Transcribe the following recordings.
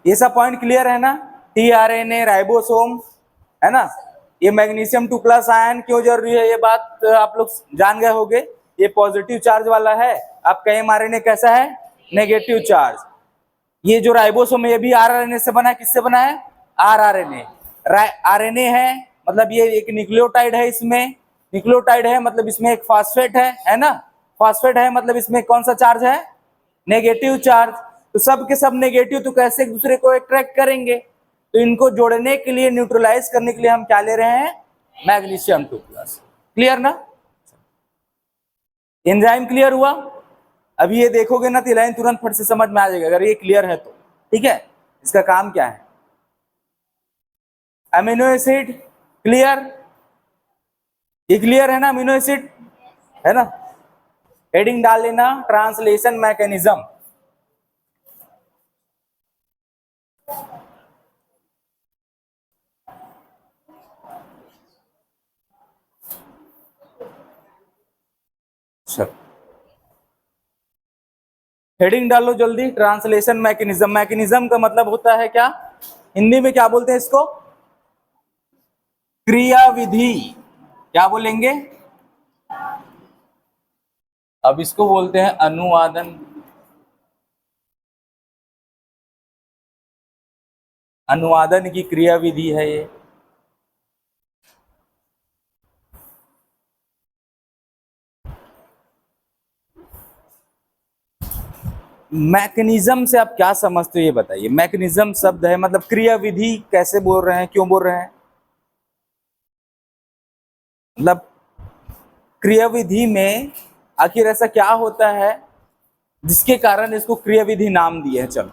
ये सब point clear है ना? टीआरएनए, राइबोसोम, है ना? ये मैग्नीशियम 2+ आयन क्यों जरूरी है, ये बात आप लोग जान गए होंगे। ये पॉजिटिव चार्ज वाला है, आपका एमआरएनए कैसा है? Negative charge. ये जो राइबोसोम है ये भी आरआरएनए से बना है, किससे बना है? आरआरएनए। आरएनए है मतलब ये एक न्यूक्लियोटाइड है, इसमें न्यूक्लियोटाइड है मतलब इसमें एक फास्फेट है ना? फास्फेट है मतलब इसमें कौन सा चार्ज है? Negative charge. तो सब के सब नेगेटिव, तो कैसे एक दूसरे को अट्रैक्ट करेंगे? तो इनको जोड़ने के लिए, न्यूट्रलाइज करने के लिए हम क्या ले रहे हैं? मैग्नीशियम 2+। क्लियर ना? एंजाइम क्लियर हुआ? अभी ये देखोगे ना तो लाइन तुरंत फट से समझ में आ जाएगा अगर ये क्लियर है तो। ठीक है, इसका काम क्या है? Amino acid clear? ये क्लियर है ना? अमीनो एसिड है ना? हेडिंग डाल लेना, ट्रांसलेशन मैकेनिज्म। हेडिंग डालो जल्दी, ट्रांसलेशन मैकेनिज्म। मैकेनिज्म का मतलब होता है क्या? हिंदी में क्या बोलते हैं इसको? क्रियाविधि। क्या बोलेंगे? अब इसको बोलते हैं अनुवादन। अनुवादन की क्रियाविधि है ये। मैकेनिज्म से आप क्या समझते हो ये बताइए। मैकेनिज्म शब्द है मतलब क्रियाविधि, कैसे बोल रहे हैं, क्यों बोल रहे हैं? मतलब क्रियाविधि में आखिर ऐसा क्या होता है जिसके कारण इसको क्रियाविधि नाम दिए हैं? चलो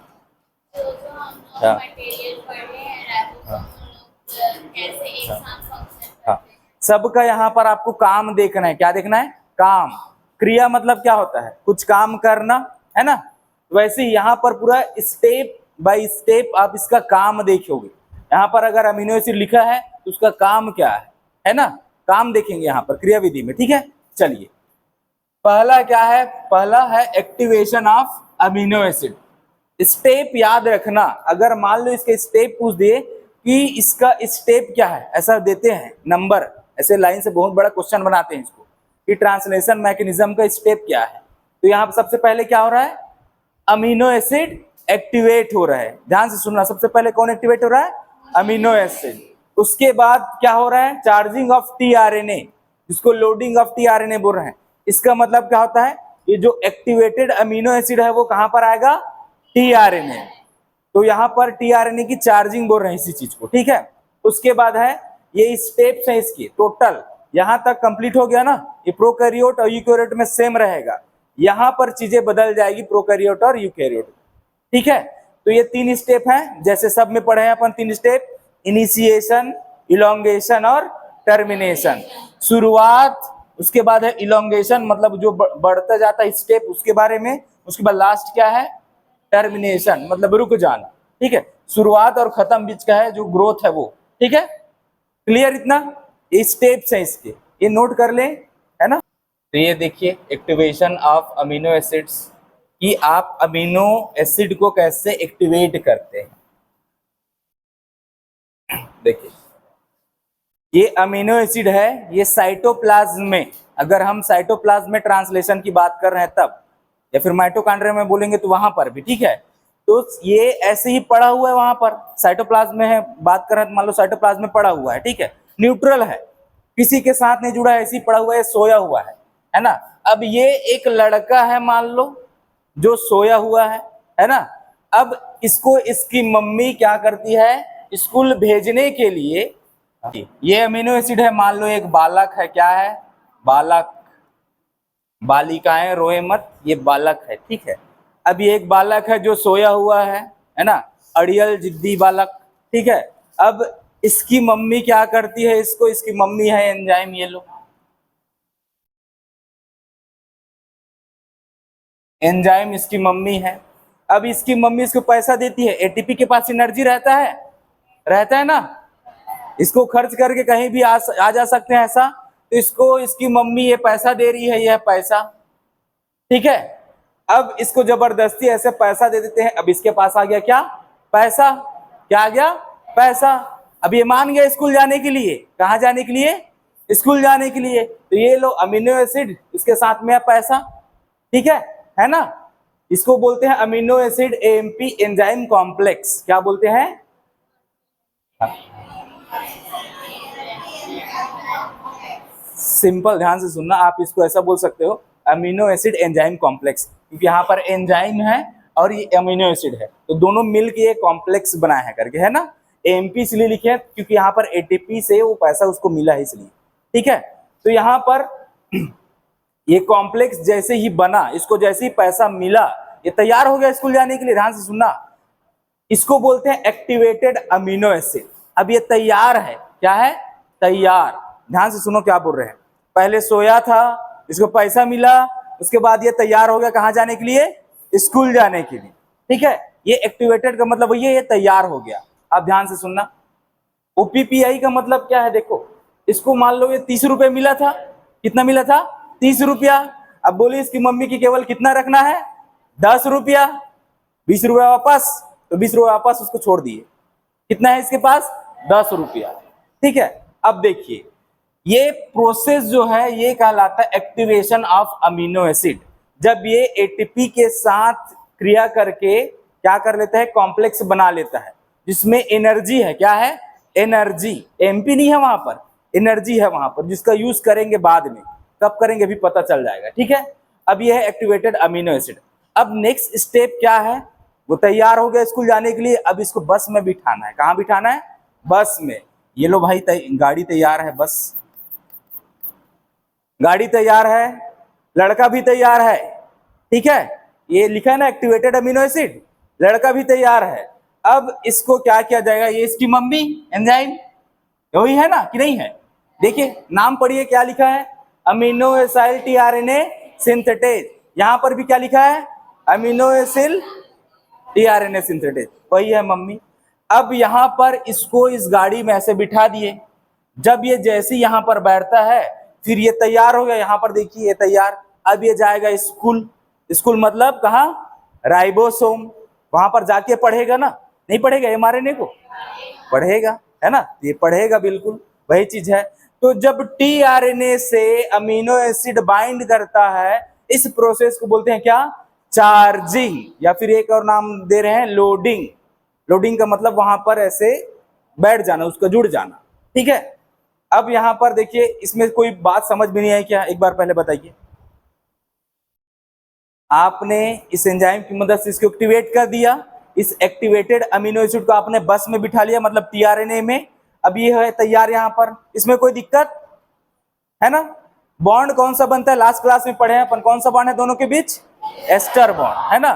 हाँ, सबका यहाँ पर आपको काम देखना है। क्या देखना है? काम। क्रिया मतलब क्या होता है? कुछ काम करना, है ना? वैसे ही यहाँ पर पूरा स्टेप बाय स्टेप आप इसका काम देखोगे। यहाँ पर अगर अमीनो एसिड लिखा है तो उसका काम क्या है ना? काम देखेंगे यहाँ पर क्रियाविधि में। ठीक है, चलिए पहला क्या है? पहला है activation of amino acid. Step याद रखना, अगर मान लो इसके स्टेप पूछ दिए कि इसका स्टेप क्या है, ऐसा देते हैं नंबर, ऐसे लाइन से बहुत बड़ा क्वेश्चन बनाते हैं इसको कि ट्रांसलेशन मैकेनिज्म का स्टेप क्या है। तो यहाँ पर सबसे पहले क्या हो रहा है? अमीनो एसिड एक्टिवेट हो रहा है। ध्यान से सुनना, सबसे पहले कौन एक्टिवेट हो रहा है? Amino acid. उसके बाद क्या हो रहा है? चार्जिंग ऑफ टीआरएनए, जिसको लोडिंग ऑफ टीआरएनए बोल रहे हैं। इसका मतलब क्या होता है? ये जो एक्टिवेटेड अमीनो एसिड है वो कहां पर आएगा? टीआरएनए। तो यहाँ पर टीआरएनए की चार्जिंग बोल रहे हैं इसी चीज को। ठीक है, उसके बाद है ये स्टेप्स हैं इसके टोटल, यहां तक कंप्लीट हो गया ना। ये प्रोकैरियोट और यूकैरियोट में सेम रहेगा, यहां पर चीजें बदल जाएगी प्रोकैरियोट और यूकैरियोट। ठीक है, तो ये 3 स्टेप हैं जैसे सब में पढ़े हैं अपन। 3 स्टेप, इनिशिएशन, इलोंगेशन और टर्मिनेशन। शुरुआत, उसके बाद है इलोंगेशन मतलब जो बढ़ता जाता है स्टेप उसके बारे में, उसके बाद लास्ट क्या है? टर्मिनेशन मतलब रुक जाना। ठीक है, शुरुआत और खत्म बीच का है जो ग्रोथ है वो। ठीक है, क्लियर इतना? ये स्टेप्स है इसके, ये नोट कर ले, है ना? तो ये देखिए एक्टिवेशन ऑफ अमीनो एसिड्स कि आप अमीनो एसिड को कैसे एक्टिवेट करते हैं। देखिए ये अमीनो एसिड है, ये साइटोप्लाज्म में, अगर हम साइटोप्लाज्म में ट्रांसलेशन की बात कर रहे हैं तब, या फिर माइटोकॉन्ड्रिया में बोलेंगे तो वहां पर भी। ठीक है, तो ये ऐसे ही पड़ा हुआ है वहां पर, साइटोप्लाज्म में है बात कर रहे हैं, मान लो साइटोप्लाज्म में पड़ा हुआ है। ठीक है, न्यूट्रल है, किसी के साथ नहीं जुड़ा है, ऐसे ही पड़ा हुआ है, सोया हुआ है ना? अब ये एक लड़का है मान लो जो सोया हुआ है ना? अब इसको इसकी मम्मी क्या करती है? स्कूल भेजने के लिए, ये अमीनो एसिड है मान लो, एक बालक है, क्या है? बालक। बालिकाएं रोए मत, ये बालक है। ठीक है, अब ये एक बालक है जो सोया हुआ है ना? अड़ियल जिद्दी बालक। ठीक है, अब इसकी मम्मी क्या करती है? इसको, इसकी मम्मी है एंजाइम, ये लो एंजाइम इसकी मम्मी है। अब इसकी मम्मी इसको पैसा देती है, एटीपी के पास एनर्जी रहता है ना? इसको खर्च करके कहीं भी आ जा सकते हैं ऐसा, तो इसको इसकी मम्मी ये पैसा दे रही है, यह पैसा। ठीक है, अब इसको जबरदस्ती ऐसे पैसा दे देते हैं। अब इसके पास आ गया क्या? पैसा, क्या आ गया, पैसा। अब ये मान गया स्कूल जाने के लिए, कहाँ जाने के लिए, स्कूल जाने के लिए। तो ये लो अमीनो एसिड, इसके साथ में है पैसा, ठीक है ना। इसको बोलते हैं amino acid AMP enzyme complex. क्या बोलते हैं, सिंपल ध्यान से सुनना, आप इसको ऐसा बोल सकते हो अमीनो एसिड एंजाइम कॉम्प्लेक्स, क्योंकि यहाँ पर एंजाइम है और ये अमीनो एसिड है, तो दोनों मिलकर ये कॉम्प्लेक्स बनाए हैं करके, है ना। एएमपी इसलिए लिखे हैं क्योंकि यहाँ पर एटीपी से वो पैसा उसको मिला है इसलिए, ठीक है। तो यहाँ पर ये कॉम्प्लेक्स जैसे ही बना, इसको जैसे ही पैसा मिला, ये तैयार हो गया स्कूल जाने के लिए। ध्यान से सुनना, इसको बोलते हैं एक्टिवेटेड अमीनो एसिड। अब ये तैयार है, क्या है, तैयार। ध्यान से सुनो क्या बोल रहे हैं, पहले सोया था, इसको पैसा मिला, उसके बाद ये तैयार हो गया कहाँ जाने के लिए, स्कूल जाने के लिए, ठीक है। ये एक्टिवेटेड का मतलब ये तैयार हो गया। आप ध्यान से सुनना, ओपीपीआई का मतलब क्या है, देखो इसको मान लो ये 30 रुपए मिला था, कितना मिला था, 30 रुपया। अब बोलिए इसकी मम्मी की केवल कितना रखना है, 10 रुपया, 20 रुपया वापस, तो 20 रुपया वापस उसको छोड़ दिए, कितना है इसके पास, 10 रुपया, ठीक है। अब देखिए ये प्रोसेस जो है ये कहलाता है एक्टिवेशन ऑफ अमीनो एसिड। जब ये एटीपी के साथ क्रिया करके क्या कर लेता है, कॉम्प्लेक्स बना लेता है जिसमें एनर्जी है, क्या है, एनर्जी। एमपी नहीं है वहां पर, एनर्जी है वहां पर, जिसका यूज करेंगे बाद में, कब करेंगे अभी पता चल जाएगा, ठीक है। अब ये है एक्टिवेटेड अमीनो एसिड। अब नेक्स्ट स्टेप क्या है, वो तैयार हो गया स्कूल जाने के लिए, अब इसको बस में बिठाना है। कहाँ बिठाना है, बस में। ये लो भाई गाड़ी तैयार है, बस गाड़ी तैयार है, लड़का भी तैयार है, ठीक है। ये लिखा है ना एक्टिवेटेड अमीनो एसिड, लड़का भी तैयार है। अब इसको क्या किया जाएगा, ये इसकी मम्मी एंजाइम वही है ना कि नहीं है, देखिए नाम पढ़िए क्या लिखा है, अमीनो एसाइल टीआरएनए सिंथेटेज। यहां पर भी क्या लिखा है, अमीनो एसिल टीआरएनए सिंथेटेज, वही है मम्मी। अब यहां पर इसको इस गाड़ी में ऐसे बिठा दिए, जब ये जैसे यहां पर बैठता है फिर ये तैयार हो गया, यहां पर देखिए ये तैयार। अब ये जाएगा स्कूल, स्कूल मतलब कहाँ, राइबोसोम, वहां पर जाके पढ़ेगा ना, नहीं पढ़ेगा एमआरएनए को, पढ़ेगा, है ना, ये पढ़ेगा, बिल्कुल वही चीज है। तो जब टीआरएनए से अमीनो एसिड बाइंड करता है, इस प्रोसेस को बोलते हैं क्या, चार्जिंग, या फिर एक और नाम दे रहे हैं लोडिंग। लोडिंग का मतलब वहां पर ऐसे बैठ जाना, उसका जुड़ जाना, ठीक है। अब यहां पर देखिए इसमें कोई बात समझ में नहीं आई क्या, एक बार पहले बताइए। आपने इस एंजाइम की मदद से इसको एक्टिवेट कर दिया, इस एक्टिवेटेड अमीनो एसिड को आपने बस में बिठा लिया, मतलब टीआरएनए में। अब ये है तैयार यहां पर, इसमें कोई दिक्कत है ना। बॉन्ड कौन सा बनता है, लास्ट क्लास में पढ़े हैं अपन, कौन सा बॉन्ड है दोनों के बीच, एस्टर बॉन्ड, है ना,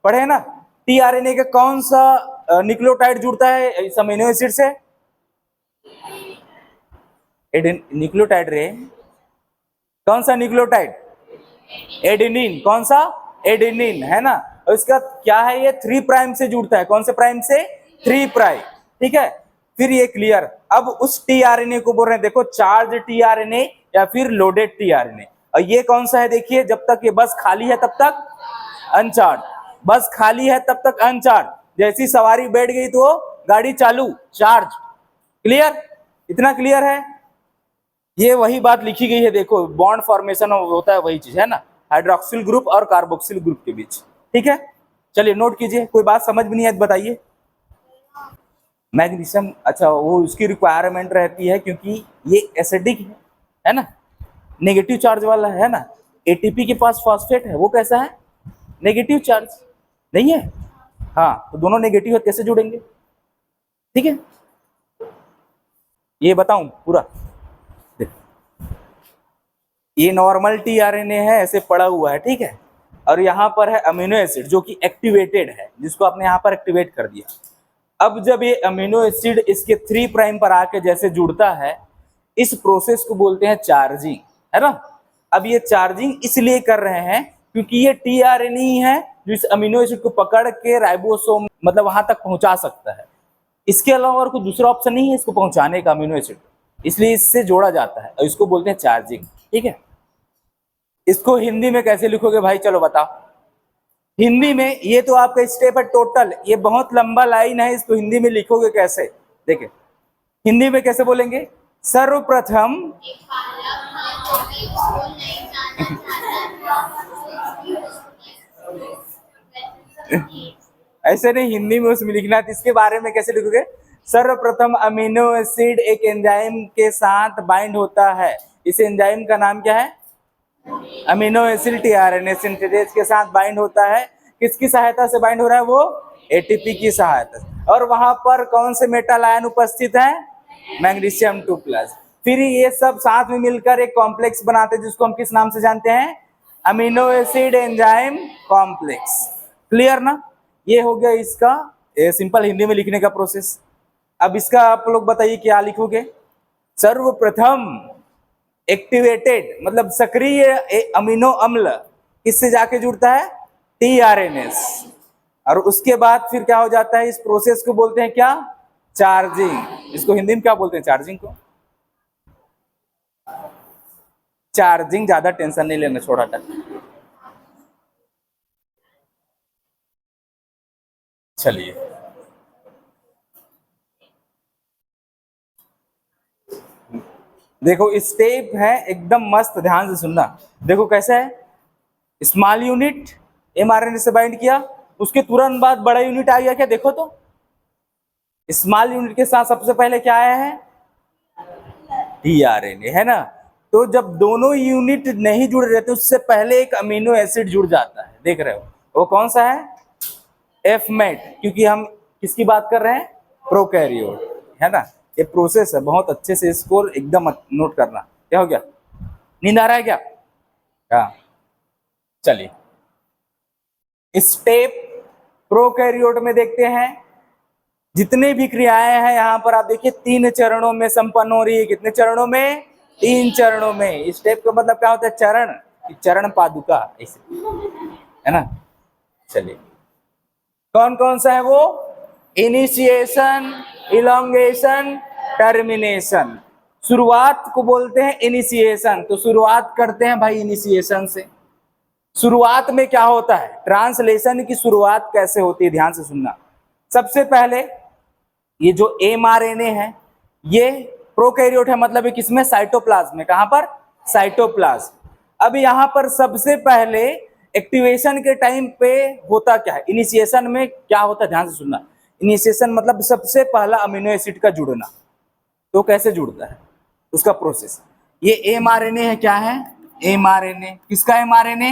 पढ़े हैं ना। टीआरएनए का कौन सा न्यूक्लियोटाइड जुड़ता है इस अमीनो एसिड से, न्यूक्लियोटाइड रे, कौन सा न्यूक्लियोटाइड, एडेनिन, कौन सा, एडेनिन, है ना। और इसका क्या है, ये 3 प्राइम से जुड़ता है, कौन से प्राइम से, 3 प्राइम, ठीक है। फिर ये क्लियर। अब उस टीआरएनए को बोल रहे हैं, देखो चार्ज टीआरएनए या फिर लोडेड टीआरएनए। और ये कौन सा है, देखिए जब तक ये बस खाली है तब तक अनचार्ज, बस खाली है तब तक अनचार्ज, जैसी सवारी बैठ गई तो गाड़ी चालू, चार्ज। क्लियर, इतना क्लियर है। ये वही बात लिखी गई है, देखो बॉन्ड फॉर्मेशन होता है, वही चीज है ना, हाइड्रोक्सिल ग्रुप और कार्बोक्सिल ग्रुप के बीच, ठीक है। चलिए नोट कीजिए, कोई बात समझ में नहीं है बताइए। मैग्नीशियम, अच्छा वो उसकी रिक्वायरमेंट रहती है क्योंकि ये एसिडिक है ना, नेगेटिव चार्ज वाला है ना। एटीपी के पास फॉस्फेट है, वो कैसा है, नेगेटिव चार्ज नहीं है, हाँ, तो दोनों नेगेटिव है, कैसे जुड़ेंगे, ठीक है। ये बताऊं पूरा, ये नॉर्मल टीआरएनए है, ऐसे पड़ा हुआ है, ठीक है। और यहाँ पर है अमीनो एसिड जो कि एक्टिवेटेड है, जिसको आपने यहाँ पर एक्टिवेट कर दिया। अब जब ये अमीनो एसिड इसके 3 प्राइम पर आके जैसे जुड़ता है, इस प्रोसेस को बोलते हैं चार्जिंग, है ना। अब ये चार्जिंग इसलिए कर रहे हैं क्योंकि ये टीआरएनए ही है जो इस अमीनो एसिड को पकड़ के राइबोसोम मतलब वहां तक पहुंचा सकता है। इसके अलावा और कोई दूसरा ऑप्शन नहीं है इसको पहुंचाने का अमीनो एसिड, इसलिए इससे जोड़ा जाता है और इसको बोलते हैं चार्जिंग, ठीक है। इसको हिंदी में कैसे लिखोगे भाई, चलो बताओ, हिंदी में ये तो आपका स्टेप है टोटल, ये बहुत लंबा लाइन है, इसको हिंदी में लिखोगे कैसे, देखिए हिंदी में कैसे बोलेंगे, सर्वप्रथम ऐसे नहीं, हिंदी में उसमें लिखना है, तो इसके बारे में कैसे लिखोगे, सर्वप्रथम अमीनो एसिड एक एंजाइम के साथ बाइंड होता है, इस एंजाइम का नाम क्या है, अमीनो एसिड टीआरएनए सिंथेसेस के साथ बाइंड होता है, किसकी सहायता से बाइंड हो रहा है, वो एटीपी की सहायता से, और वहां पर कौन से मेटल आयन उपस्थित है, मैग्नीशियम 2+। फिर ये सब साथ में मिलकर एक कॉम्प्लेक्स बनाते हैं जिसको हम किस नाम से जानते हैं, amino acid enzyme complex. Clear ना, ये हो गया इसका सिंपल हिंदी में लिखने का प्रोसेस। अब इसका आप लोग बताइए क्या लिखोगे, सर्वप्रथम एक्टिवेटेड मतलब सक्रिय अमीनो अम्ल किससे जाके जुड़ता है, टीआरएनएस, और उसके बाद फिर क्या हो जाता है, इस प्रोसेस को बोलते हैं क्या, चार्जिंग। इसको हिंदी में क्या बोलते हैं, चार्जिंग को, चार्जिंग, ज्यादा टेंशन नहीं लेना, छोड़ा था। चलिए देखो स्टेप है एकदम मस्त, ध्यान से सुनना। देखो कैसा है, स्मॉल यूनिट एमआरएनए से बाइंड किया, उसके तुरंत बाद बड़ा यूनिट आ गया क्या, देखो तो स्मॉल यूनिट के साथ सबसे पहले क्या आया है, टीआरएनए, है ना। तो जब दोनों यूनिट नहीं जुड़ रहे थे उससे पहले एक अमीनो एसिड जुड़ जाता है, देख रहे हो, वो कौन सा है, एफमेट, क्योंकि हम किसकी बात कर रहे हैं, प्रोकैरियोट, है ना। ये प्रोसेस है, बहुत अच्छे से इसको एकदम नोट करना। क्या हो गया, नींद आ रहा है क्या, हाँ चलिए स्टेप प्रोकैरियोट में देखते हैं, जितने भी क्रियाएं हैं यहाँ पर आप देखिए 3 चरणों में संपन्न हो रही है, कितने चरणों में, 3 चरणों में। स्टेप का मतलब क्या होता है, चरण, चरण पादुका ऐसे, है ना। चलिए कौन कौन सा है वो, इनिशिएशन, इलोंगेशन, टर्मिनेशन। शुरुआत को बोलते हैं इनिशिएशन, तो शुरुआत करते हैं भाई इनिशिएशन से। शुरुआत में क्या होता है, ट्रांसलेशन की शुरुआत कैसे होती है, ध्यान से सुनना। सबसे पहले ये जो एमआरएनए है ये प्रोकैरियोट है, मतलब ये किसमें, साइटोप्लाज्म में, कहां पर, साइटोप्लाज्म। अब यहां पर सबसे पहले एक्टिवेशन के टाइम पे होता क्या है, इनिशिएशन में क्या होता है, ध्यान से सुनना। इनिशिएशन मतलब सबसे पहला अमीनो एसिड का जुड़ना, तो कैसे जुड़ता है उसका प्रोसेस। ये एमआरएनए है, क्या है, एमआरएनए, किसका एमआरएनए,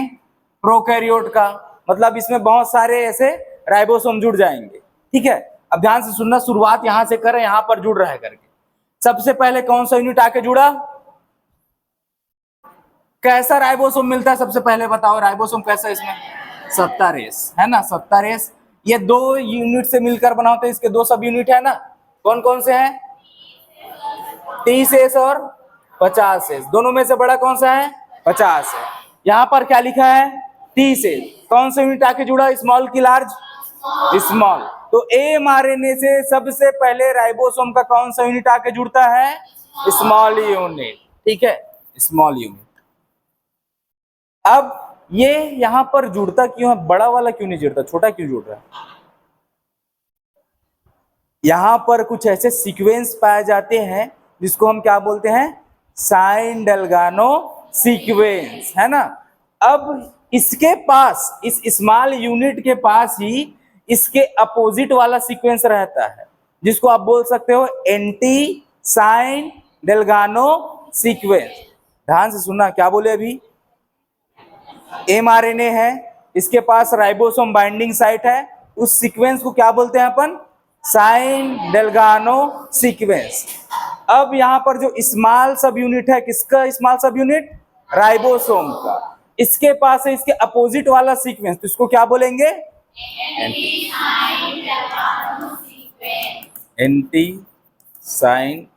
प्रोकैरियोट का, मतलब इसमें बहुत सारे ऐसे राइबोसोम जुड़ जाएंगे, ठीक है। अब ध्यान से सुनना, शुरुआत यहां से करें, यहां पर जुड़ रहा है करके। सबसे पहले कौन सा यूनिट आके जुड़ा, कैसा राइबोसोम मिलता है सबसे पहले बताओ, राइबोसोम कैसा, इसमें 70 है ना, 70। ये 2 यूनिट से मिलकर बना होता है, इसके 2 सब यूनिट है ना, कौन कौन से हैं, 30S और 50S, दोनों में से बड़ा कौन सा है, 50 है। यहां पर क्या लिखा है, 30S, कौन सा यूनिट आके जुड़ा, स्मॉल की लार्ज, स्मॉल। तो एमआरएनए से सबसे पहले राइबोसोम का कौन सा यूनिट आके जुड़ता है, स्मॉल यूनिट, ठीक है, स्मॉल यूनिट। अब ये यहां पर जुड़ता क्यों है, बड़ा वाला क्यों नहीं जुड़ता, छोटा क्यों जुड़ रहा है। यहां पर कुछ ऐसे सीक्वेंस पाए जाते हैं जिसको हम क्या बोलते हैं, साइन डेल्गानो सीक्वेंस, है ना। अब इसके पास, इस स्मॉल यूनिट के पास ही इसके अपोजिट वाला सीक्वेंस रहता है जिसको आप बोल सकते हो एंटी साइन डेल्गानो सीक्वेंस। ध्यान से सुनना, क्या बोले अभी, एमआरएनए है, इसके पास राइबोसोम बाइंडिंग साइट है, उस सीक्वेंस को क्या बोलते हैं अपन, साइन डेल्गानो सीक्वेंस। अब यहां पर जो स्मॉल सब यूनिट है, किसका स्मॉल सब यूनिट, राइबोसोम का, इसके पास है इसके अपोजिट वाला सीक्वेंस, तो इसको क्या बोलेंगे, एंटी साइन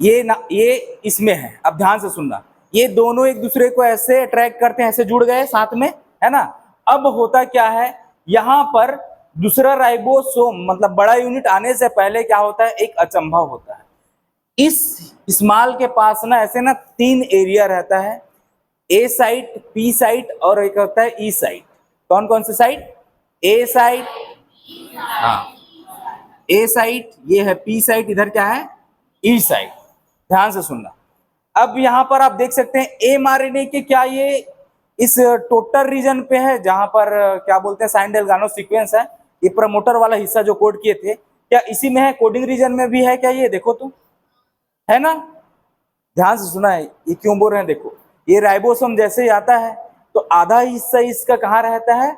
ये ना, ये इसमें है। अब ध्यान से सुनना, ये दोनों एक दूसरे को ऐसे अट्रैक्ट करते हैं, ऐसे जुड़ गए साथ में, है ना। अब होता क्या है, यहां पर दूसरा राइबोसोम मतलब बड़ा यूनिट आने से पहले क्या होता है, एक अचंभव होता है। इस स्मॉल के पास ना ऐसे ना 3 एरिया रहता है, ए साइट, पी साइट और एक होता है ई साइट। कौन कौन से साइट? ए साइट, हाँ ए साइट ये है, पी साइट इधर क्या है? ई साइट। ध्यान से सुनना। अब यहां पर आप देख सकते हैं mRNA के क्या ये इस टोटल रीजन पे है जहां पर क्या बोलते हैं साइन डेल्गानो सीक्वेंस है, ये प्रमोटर वाला हिस्सा जो कोड किए थे, क्या इसी में है? कोडिंग रीजन में भी है क्या? ये देखो तुम, है ना? ध्यान से सुना है, ये क्यों बोल रहे हैं देखो, ये राइबोसोम जैसे ही आता है तो आधा हिस्सा इसका कहाँ रहता है?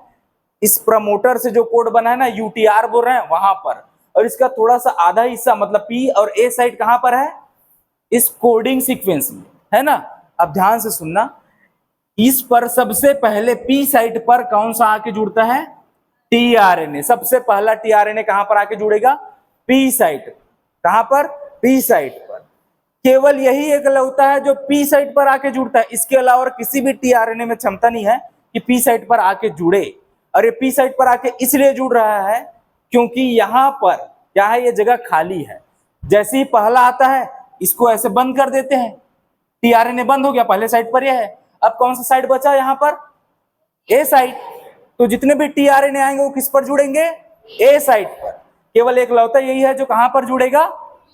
इस प्रमोटर से जो कोड बना है ना, यूटीआर बोल रहे हैं वहां पर, और इसका थोड़ा सा आधा हिस्सा मतलब पी और ए साइड कहां पर है? इस कोडिंग सीक्वेंस में, है ना? अब ध्यान से सुनना, इस पर सबसे पहले पी साइट पर कौन सा आके जुड़ता है? टीआरएनए। सबसे पहला टीआरएनए कहां पर आके जुड़ेगा? P site. कहां पर? पी साइट पर। केवल यही एक लौता है जो पी साइट पर आके जुड़ता है, इसके अलावा किसी भी टीआरएनए में क्षमता नहीं है कि पी साइट पर आके जुड़े। और ये पी साइट पर आके इसलिए जुड़ रहा है क्योंकि यहां पर क्या है? ये जगह खाली है। जैसे ही पहला आता है इसको ऐसे बंद कर देते हैं, टीआरएनए बंद हो गया, पहले साइट पर यह है। अब कौन सा साइट बचा यहां पर? ए साइट। तो जितने भी टीआरएनए आएंगे वो किस पर जुड़ेंगे? ए साइट पर। केवल एक लौता यही है जो कहां पर जुड़ेगा?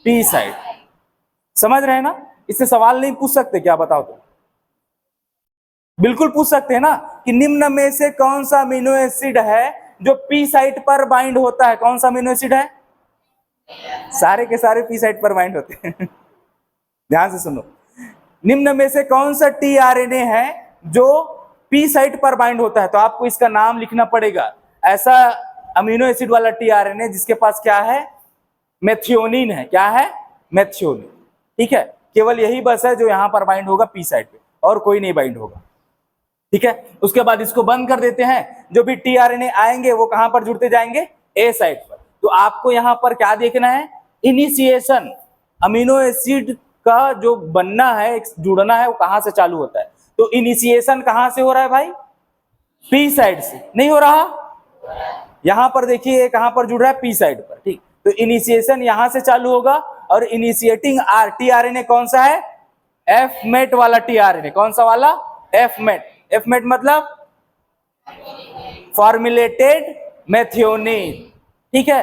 P site. समझ रहे हैं ना? इससे सवाल नहीं पूछ सकते क्या? बताओ तो। बिल्कुल पूछ सकते हैं ना कि निम्न में से कौन सा अमीनो एसिड है जो पी साइट पर बाइंड होता है? कौन सा अमीनो एसिड है? सारे के सारे पी साइट पर बाइंड होते हैं। ध्यान से सुनो, निम्न में से कौन सा टीआरएनए है जो पी साइट पर बाइंड होता है? तो आपको इसका नाम लिखना पड़ेगा। ऐसा अमीनो एसिड वाला टीआरएनए जिसके पास क्या है? मेथियोनिन है। क्या है? मेथियोनिन। ठीक है, केवल यही बस है जो यहां पर बाइंड होगा पी साइट पे, और कोई नहीं बाइंड होगा। ठीक है, उसके बाद इसको बंद कर देते हैं। जो भी टीआरएनए आएंगे वो कहां पर जुड़ते जाएंगे? ए साइट पर। तो आपको यहां पर क्या देखना है? इनिशिएशन, अमीनो एसिड का जो बनना है, जुड़ना है, वो कहां से चालू होता है? तो इनिशिएशन कहां से हो रहा है भाई? पी साइड से। नहीं हो रहा? यहां पर देखिए कहां पर जुड़ रहा है? पी साइड पर। ठीक, तो इनिशिएशन यहां से चालू होगा। और इनिशिएटिंग टीआरएनए कौन सा है? एफ मेट वाला टीआरएनए। कौन सा वाला? F met. एफ मेट मतलब फॉर्मुलेटेड मेथियोनिन। ठीक है,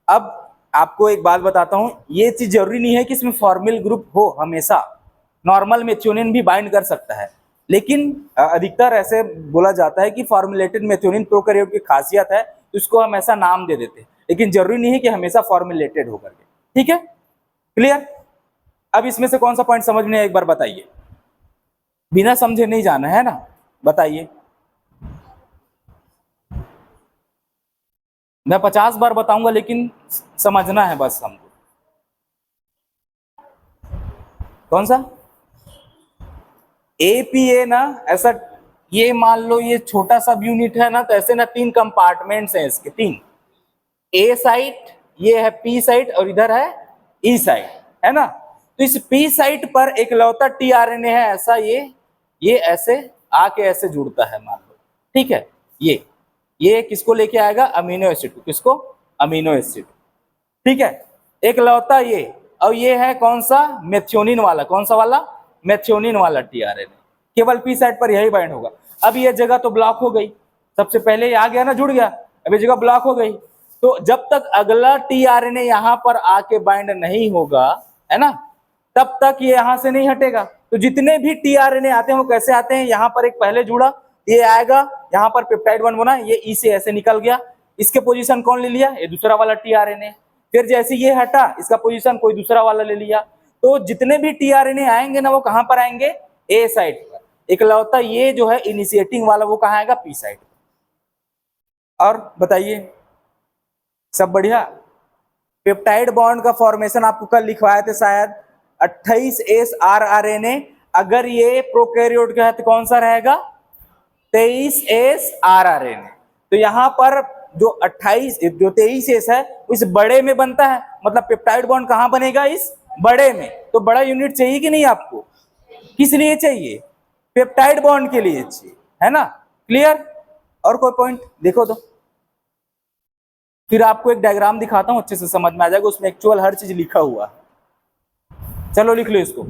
अब आपको एक बात बताता हूं, ये चीज जरूरी नहीं है कि इसमें फॉर्मिल ग्रुप हो हमेशा। नॉर्मल मेथियोनिन भी बाइंड कर सकता है, लेकिन अधिकतर ऐसे बोला जाता है कि फॉर्मुलेटेड मेथियोनिन प्रोकैरियोट की खासियत है, तो इसको हम ऐसा नाम दे देते हैं, लेकिन जरूरी नहीं है कि हमेशा फॉर्मुलेटेड होकर के। ठीक है, क्लियर? अब इसमें से कौन सा पॉइंट समझ में एक बार बताइए, बिना समझे नहीं जाना है ना? बताइए। मैं 50 बार बताऊंगा लेकिन समझना है बस हमको। कौन सा? एपीए ना, ऐसा ये मान लो ये छोटा सा यूनिट है ना, तो ऐसे ना 3 कंपार्टमेंट्स हैं इसके, 3। ए साइट, ये है पी साइट, और इधर है ई साइट, है ना? तो इस पी साइट पर एक लौता टीआरएनए है ऐसा, ये ऐसे आके ऐसे जुड़ता है मान लो। ठीक है, ये किसको लेके आएगा? अमीनो एसिड को। किसको? Amino acid. ठीक है, एक लौता ये, और ये है कौन सा? मेथियोनिन वाला। कौन सा वाला? मेथियोनिन वाला टीआरएनए। केवल पी साइट पर यही बाइंड होगा। अब ये जगह तो ब्लॉक हो गई, सबसे पहले ये आ गया ना, जुड़ गया, अब ये जगह ब्लॉक हो गई। तो जब तक अगला टीआरएनए यहां पर आके बाइंड नहीं होगा, है ना, तब तक ये यहां से नहीं हटेगा। तो जितने भी टीआरएनए आते हैं वो कैसे आते हैं? यहां पर एक पहले जुड़ा, ये आएगा, यहां पर पेप्टाइड बॉन्ड बना, ये ई से ऐसे निकल गया, इसके पोजीशन कौन ले लिया? ये दूसरा वाला टीआरएनए। फिर जैसे ये हटा, इसका पोजीशन कोई दूसरा वाला ले लिया। तो जितने भी टीआरएनए आएंगे ना, वो कहां पर आएंगे? ए साइट पर। इकलौता ये जो है इनिशिएटिंग वाला, वो कहां आएगा? पी साइट पर। और बताइए, सब बढ़िया? पेप्टाइड बॉन्ड का फॉर्मेशन आपको कल लिखवाए थे शायद, 28S rRNA। अगर ये प्रोकैरियोट का है तो कौन सा रहेगा? 23S rRNA। तो यहां पर जो 23S है इस बड़े में बनता है, मतलब पेप्टाइड बॉन्ड कहां बनेगा? इस बड़े में। तो बड़ा यूनिट चाहिए कि नहीं आपको? किस लिए चाहिए? पेप्टाइड बॉन्ड के लिए चाहिए, है ना? क्लियर? और कोई पॉइंट देखो तो, फिर आपको एक डायग्राम दिखाता हूं, अच्छे से समझ में आ जाएगा, उसमें एक्चुअल हर चीज लिखा हुआ है। चलो लिख लो इसको।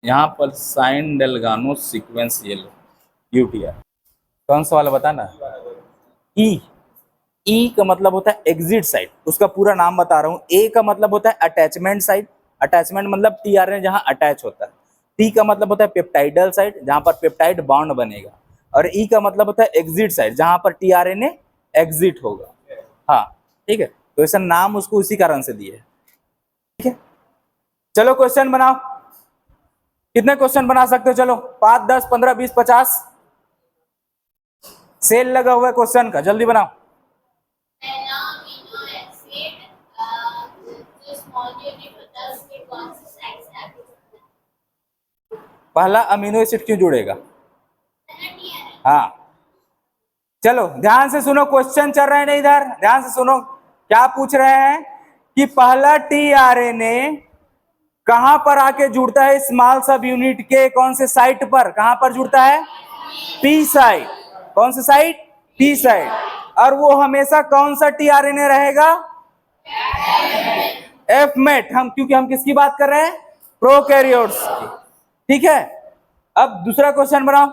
यहां पर साइन डेल्गानो सीक्वेंस ये लो, यूटीआर। कौन सा वाला बताना? ई। ई का मतलब होता है एग्जिट साइट, उसका पूरा नाम बता रहा हूं। ए का मतलब होता है अटैचमेंट साइट, अटैचमेंट मतलब टीआरएनए जहां अटैच होता है। टी का मतलब होता है पेप्टाइडल साइट, जहां पर पेप्टाइड बॉन्ड बनेगा। और ई का मतलब होता है एग्जिट साइट, जहां पर टीआरएनए एग्जिट होगा। हाँ ठीक है, तो ऐसा नाम उसको उसी कारण से दिए है। ठीक है, चलो क्वेश्चन बनाओ। कितने क्वेश्चन बना सकते हो? चलो 5, 10, 15, 20, 50। सेल लगा हुआ है क्वेश्चन का, जल्दी बनाओ। पहला अमीनो एसिड जो स्मॉल यूनिट होता है उसके कौन से साइड से आगे जुड़ता है? पहला अमीनो एसिड क्यों जुड़ेगा? हाँ, चलो ध्यान से सुनो, क्वेश्चन चल रहे हैं ना इधर, ध्यान से सुनो। क्या पूछ रहे हैं कि पहला टीआरएनए कहां पर आके जुड़ता है? स्मॉल सब यूनिट के कौन से साइट पर? कहां पर जुड़ता है? P site. कौन सा साइट? P site. और वो हमेशा कौन सा टीआरएनए रहेगा? F met. हम क्योंकि हम किसकी बात कर रहे हैं? प्रोकैरियोट्स की। ठीक है, अब दूसरा क्वेश्चन बनाओ।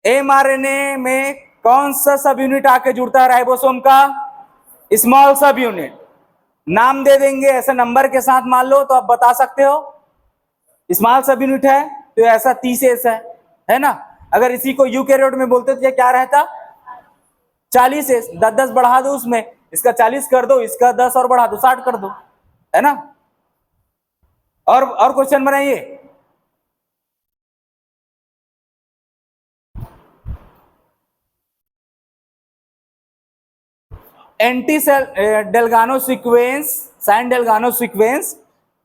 एमआरएनए में कौन सा सब यूनिट आके जुड़ता है राइबोसोम का? स्मॉल सब यूनिट। नाम दे देंगे ऐसे नंबर के साथ, मान लो तो आप बता सकते हो। स्मॉल सब यूनिट है तो ऐसा 30 एस है ना। अगर इसी को यूकैरियोट में बोलते तो क्या रहता? 40 एस। 10-10 बढ़ा दो, उसमें इसका 40 कर दो, इसका 10 और बढ़ा दो, 60 कर दो, है ना। और क्वेश्चन बनाइए। एंटी सेल Dalgarno sequence, Shine Dalgarno sequence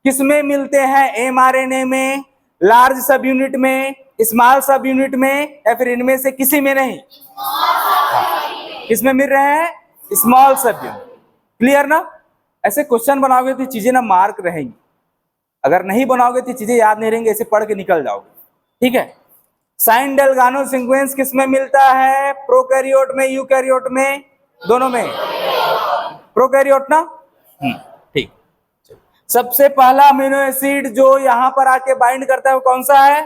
किसमें मिलते हैं? एमआरएनए में, लार्ज सब यूनिट में, स्मॉल सब यूनिट में, या फिर इनमें से किसी में नहीं? किसमें मिल रहे हैं? स्मॉल सब यूनिट। क्लियर ना? ऐसे क्वेश्चन बनाओगे तो चीजें ना मार्क रहेंगी, अगर नहीं बनाओगे तो चीजें याद नहीं रहेंगी, ऐसे पढ़ के निकल जाओगे। ठीक है, साइन डेल्गानो सीक्वेंस किसमें मिलता है? प्रोकैरियोट में, यूकैरियोट में, दोनों में? प्रोकैरियोट ना। ठीक। सबसे पहला अमीनो एसिड जो यहां पर आके बाइंड करता है वो कौन सा है?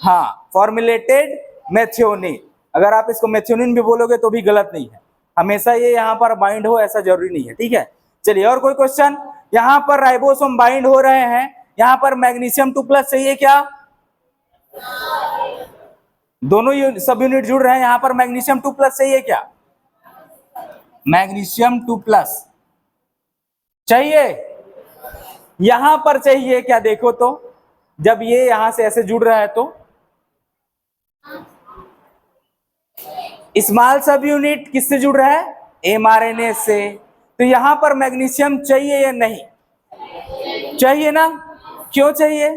हाँ, फॉर्मुलेटेड मेथियोनिन। अगर आप इसको मेथियोनिन भी बोलोगे तो भी गलत नहीं है, हमेशा ये यहां पर बाइंड हो ऐसा जरूरी नहीं है। ठीक है, चलिए और कोई क्वेश्चन। यहां पर राइबोसोम बाइंड हो रहे हैं, यहां पर मैग्नीशियम 2+ चाहिए क्या? दोनों सब यूनिट जुड़ रहे हैं, यहां पर मैग्नीशियम 2+ चाहिए क्या? मैग्नीशियम 2+ चाहिए? यहां पर चाहिए क्या? देखो तो, जब ये यहां से ऐसे जुड़ रहा है तो स्मॉल सब यूनिट किससे जुड़ रहा है? एमआरएनए से। तो यहां पर मैग्नीशियम चाहिए या नहीं? चाहिए ना। क्यों चाहिए?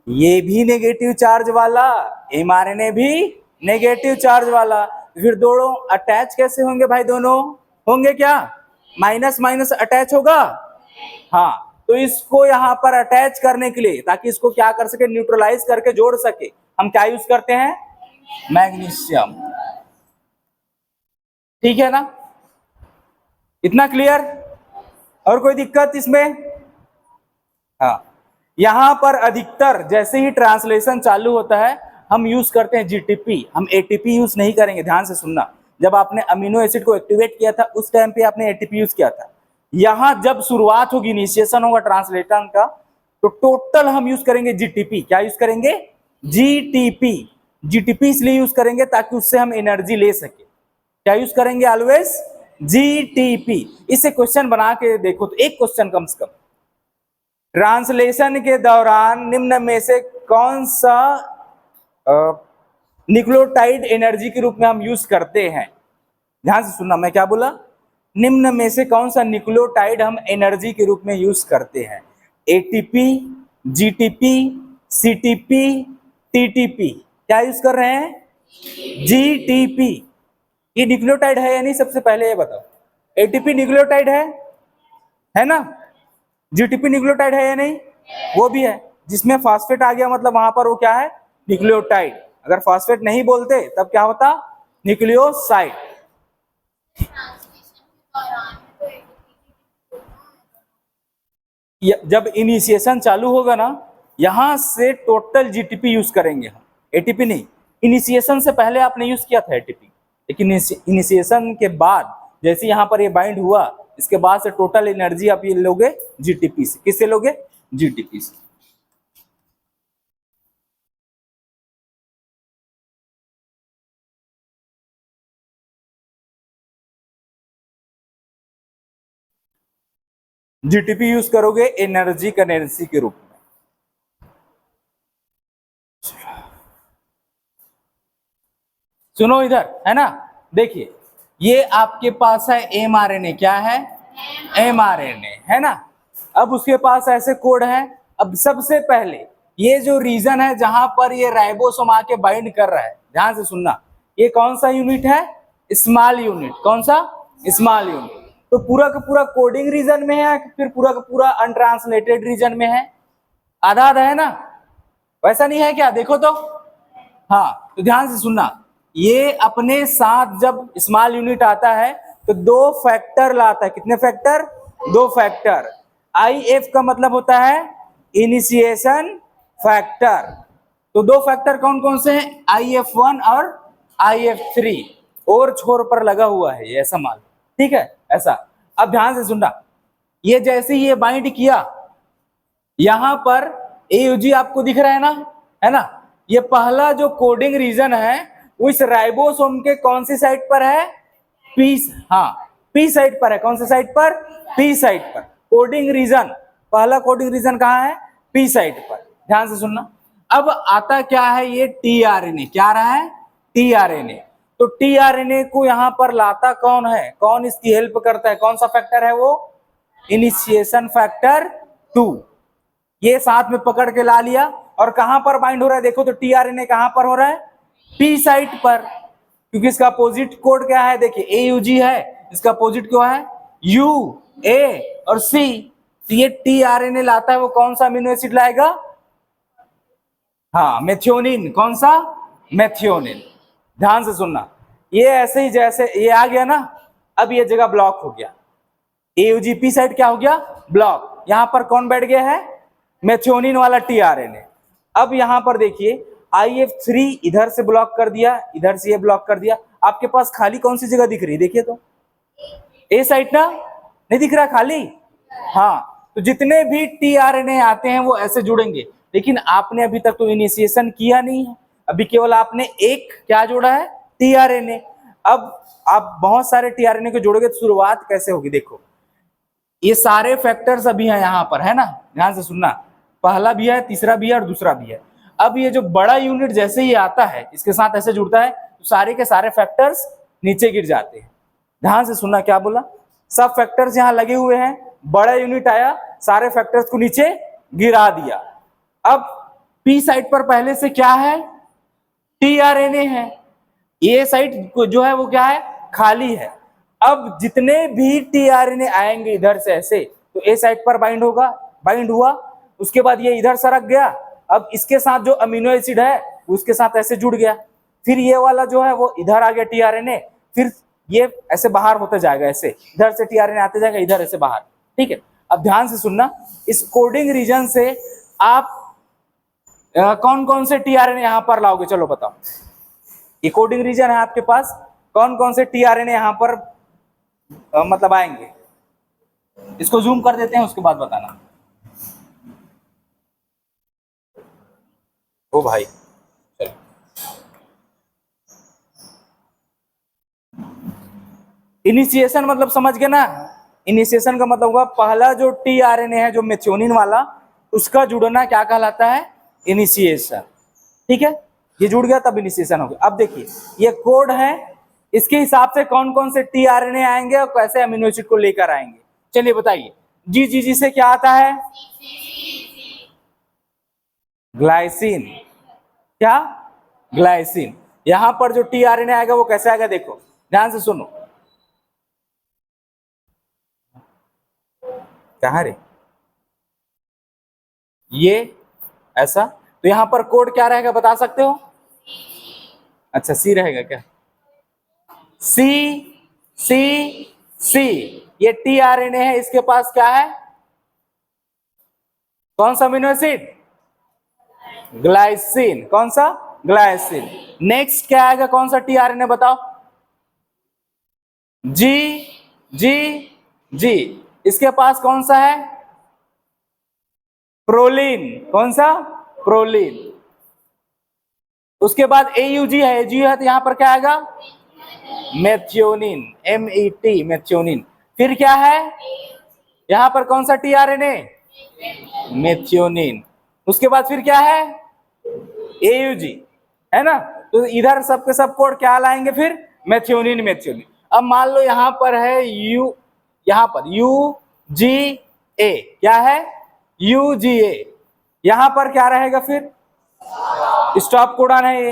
ये भी नेगेटिव चार्ज वाला, एमआरएनए भी नेगेटिव चार्ज वाला, फिर दोनों अटैच कैसे होंगे भाई? दोनों होंगे क्या? माइनस माइनस अटैच होगा। हाँ, तो इसको यहां पर अटैच करने के लिए, ताकि इसको क्या कर सके? न्यूट्रलाइज करके जोड़ सके, हम क्या यूज करते हैं? मैग्नीशियम। ठीक है ना, इतना क्लियर? और कोई दिक्कत इसमें? हाँ, यहां पर अधिकतर जैसे ही ट्रांसलेशन चालू होता है हम यूज करते हैं जीटीपी, हम एटीपी यूज नहीं करेंगे। ध्यान से सुनना, जब आपने अमीनो एसिड को एक्टिवेट किया था उस टाइम पे आपने एटीपी यूज किया था। यहां जब शुरुआत होगी, इनिशिएशन होगा ट्रांसलेशन का, तो टोटल हम यूज करेंगे जीटीपी। क्या यूज करेंगे? जीटीपी। जीटीपी इसलिए यूज करेंगे ताकि उससे हम एनर्जी ले सके। क्या यूज करेंगे? Always GTP. इसे क्वेश्चन बना के देखो तो एक क्वेश्चन कम से कम। ट्रांसलेशन के दौरान निम्न में से कौन सा न्यूक्लियोटाइड एनर्जी के रूप में हम यूज करते हैं? ध्यान से सुनना, मैं क्या बोला? निम्न में से कौन सा न्यूक्लियोटाइड हम एनर्जी के रूप में यूज करते हैं? ATP, GTP, CTP, TTP. क्या यूज कर रहे हैं? जीटीपी। ये न्यूक्लियोटाइड है या नहीं? सबसे पहले ये बताओ, एटीपी न्यूक्लियोटाइड है ना? जीटीपी न्यूक्लियोटाइड है या नहीं? वो भी है। जिसमें फॉस्फेट आ गया मतलब वहां पर वो क्या है, न्यूक्लियोटाइड। अगर फॉस्फेट नहीं बोलते तब क्या होता, न्यूक्लियोसाइड। ट्रांसलेशन के दौरान में तो ATP जब इनिशिएशन चालू होगा ना, यहां से टोटल जीटीपी यूज करेंगे हम, एटीपी नहीं। इनिशिएशन से पहले आपने यूज किया था एटीपी, लेकिन इनिशिएशन के बाद जैसे यहां पर ये बाइंड हुआ, इसके बाद से टोटल एनर्जी आप ये लोगे जीटीपी से। किससे लोगे, जीटीपी से। जीटीपी यूज करोगे एनर्जी करेंसी के रूप में। सुनो इधर, है ना, देखिए ये आपके पास है एमआरएनए। क्या है, एमआरएनए, है ना। अब उसके पास ऐसे कोड है। अब सबसे पहले ये जो रीजन है जहां पर ये राइबोसोम आके बाइंड कर रहा है, ध्यान से सुनना, ये कौन सा यूनिट है, स्मॉल यूनिट। कौन सा, स्मॉल यूनिट। तो पूरा का पूरा कोडिंग रीजन में है, फिर पूरा का पूरा अनट्रांसलेटेड रीजन में है, आधा आधा है ना, वैसा नहीं है क्या, देखो तो। हाँ, तो ध्यान से सुनना, ये अपने साथ जब स्मॉल यूनिट आता है तो दो फैक्टर लाता है। कितने फैक्टर, दो फैक्टर। आई एफ का मतलब होता है इनिशिएशन फैक्टर। तो दो फैक्टर कौन कौन से हैं, IF1 और IF3। और छोर पर लगा हुआ है ये ऐसा माल, ठीक है, ऐसा। अब ध्यान से सुनना, ये जैसे ही ये बाइंड किया, यहां पर AUG आपको दिख रहा है ना। ये पहला जो कोडिंग रीजन है वो इस राइबोसोम के कौन सी साइड पर है, पी, हाँ पी साइड पर है। कौन सी साइड पर, पी साइड पर। कोडिंग रीजन, पहला कोडिंग रीजन कहाँ है, पी साइड पर। ध्यान से सुनना, अब आता क्या है, ये टीआरएनए। क्या रहा है, टीआरएनए। तो टीआरएनए को यहां पर लाता कौन है, कौन इसकी हेल्प करता है, कौन सा फैक्टर है वो, इनिशिएशन फैक्टर 2। ये साथ में पकड़ के ला लिया, और कहां पर बाइंड हो रहा है, देखो तो टीआरएनए कहां पर हो रहा है, पी साइट पर। क्योंकि इसका अपोजिट कोड क्या है, देखिए AUG है, इसका अपोजिट क्या है, U, A और C। तो ये टीआरएनए लाता है वो कौन सा अमीनो एसिड लाएगा, हाँ मेथियोनिन। कौन सा, मेथियोनिन। ध्यान से सुनना, ये ऐसे ही जैसे ये आ गया ना, अब ये जगह ब्लॉक हो गया, AUG पी साइड क्या हो गया, ब्लॉक। यहां पर कौन बैठ गया है, मेथियोनिन वाला टीआरएनए। अब यहां पर देखिए IF3 इधर से ब्लॉक कर दिया, इधर से ये ब्लॉक कर दिया। आपके पास खाली कौन सी जगह दिख रही है, देखिए तो, ए साइड ना, नहीं दिख रहा खाली। हाँ, तो जितने भी टीआरएनए आते हैं वो ऐसे जुड़ेंगे, लेकिन आपने अभी तक तो इनिशिएशन किया नहीं है, अभी केवल आपने एक क्या जोड़ा है, टीआरएनए। अब आप बहुत सारे टीआरएनए को जोड़ोगे तो शुरुआत कैसे होगी, देखो ये सारे फैक्टर्स अभी हैं यहाँ पर, है ना, ध्यान से सुनना, पहला भी है, तीसरा भी है और दूसरा भी है। अब ये जो बड़ा यूनिट जैसे ही आता है, इसके साथ ऐसे जुड़ता है, तो सारे के सारे फैक्टर्स नीचे गिर जाते हैं। ध्यान से सुनना, क्या बोला, सब फैक्टर्स यहाँ लगे हुए हैं, बड़ा यूनिट आया, सारे फैक्टर्स को नीचे गिरा दिया। अब पी साइड पर पहले से क्या है, टीआरएनए है, ए साइड जो है वो क्या है, खाली है। अब जितने भी टीआरएनए आएंगे इधर से ऐसे, तो ए साइड पर बाइंड होगा, बाइंड हुआ, उसके बाद ये इधर सरक गया। अब इसके साथ जो अमीनो एसिड है उसके साथ ऐसे जुड़ गया, फिर ये वाला जो है वो इधर आ गया टीआरएनए, फिर ये ऐसे बाहर होते जाएगा, ऐसे इधर से टीआरएनए आते जाएगा, इधर ऐसे बाहर, ठीक है। अब ध्यान से सुनना, इस कोडिंग रीजन से आप कौन कौन से टीआरएनए यहां पर लाओगे, चलो बताओ। ये कोडिंग रीजन है आपके पास, कौन कौन से टीआरएनए यहां पर मतलब आएंगे, इसको जूम कर देते हैं, उसके बाद बताना। ओ भाई, इनिशिएशन मतलब समझ गए ना, इनिशिएशन का मतलब हुआ पहला जो टीआरएनए है जो मेथियोनिन वाला, उसका जुड़ना क्या कहलाता है, इनिशिएशन, ठीक है। ये जुड़ गया तब इनिशिएशन हो गया। अब देखिए ये कोड है, इसके हिसाब से कौन कौन से टीआरएनए आएंगे और कैसे अमीनो एसिड को लेकर आएंगे, चलिए बताइए। जी से क्या आता है, ग्लाइसिन। क्या, ग्लाइसिन। यहां पर जो टीआरएनए आएगा वो कैसे आएगा, देखो ध्यान से सुनो, कहां रे, ये ऐसा, तो यहाँ पर कोड क्या रहेगा बता सकते हो? अच्छा सी रहेगा क्या? सी सी सी, ये टीआरएनए है, इसके पास क्या है? कौन सा अमीनो एसिड? ग्लाइसिन। कौन सा? ग्लाइसिन। नेक्स्ट क्या आएगा? कौन सा टीआरएनए बताओ? जी जी जी, इसके पास कौन सा है? प्रोलीन। कौन सा? प्रोलीन। उसके बाद एयूजी है, एयूजी है तो यहां पर क्या आएगा? Methionine, MET, methionine. फिर क्या है यहां पर? कौन सा टीआरएनए? मेथियोनिन। उसके बाद फिर क्या है? एयूजी, है ना? तो इधर सबके सब कोड क्या लाएंगे फिर? Methionine, methionine. अब मान लो यहां पर है यू, यहां पर UGA, क्या है? UGA। यहां पर क्या रहेगा फिर? स्टॉप कोडॉन है